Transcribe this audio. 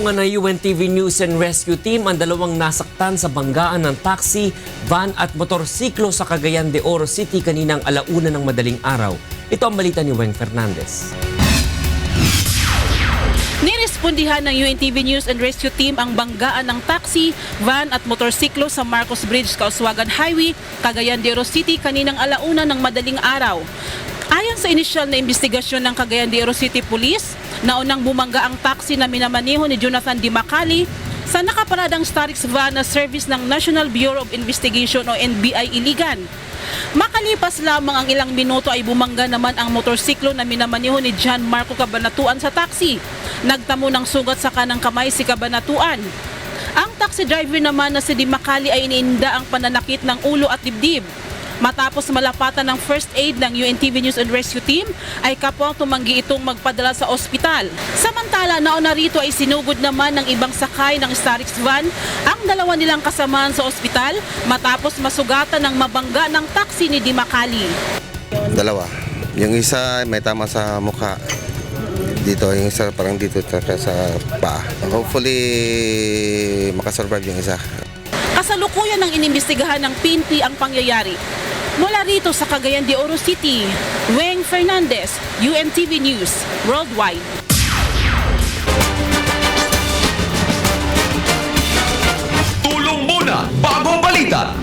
Tinulungan ng UNTV News and Rescue Team ang dalawang nasaktan sa banggaan ng taxi, van at motorsiklo sa Cagayan de Oro City kaninang alauna ng madaling araw. Ito ang balita ni Weng Fernandez. Nirespondihan ng UNTV News and Rescue Team ang banggaan ng taxi, van at motorsiklo sa Marcos Bridge, Kauswagan Highway, Cagayan de Oro City kaninang alauna ng madaling araw. Ayon sa inisyal na investigasyon ng Cagayan de Oro City Police, naunang bumangga ang taxi na minamaneho ni Jonathan Di Macali sa nakaparadang Starix van na service ng National Bureau of Investigation o NBI Iligan. Makalipas lamang ang ilang minuto ay bumangga naman ang motorsiklo na minamaneho ni John Marco Cabanatuan sa taxi. Nagtamo ng sugat sa kanang kamay si Cabanatuan. Ang taxi driver naman na si Di Macali ay iniinda ang pananakit ng ulo at dibdib. Matapos malapatan ng first aid ng UNTV News and Rescue Team, ay kapwang tumanggi itong magpadala sa ospital. Samantala, nauna rito ay sinugod naman ng ibang sakay ng Starix van ang dalawa nilang kasamaan sa ospital matapos masugatan ng mabangga ng taxi ni Di Macali. Dalawa. Yung isa may tama sa mukha. Dito, yung isa parang dito sa paa. Hopefully, makasurvive yung isa. Kasalukuyan ng inimbestigahan ng PNP ang pangyayari. Mula rito sa Cagayan de Oro City, Weng Fernandez, UNTV News, Worldwide. Tulong muna bago balita.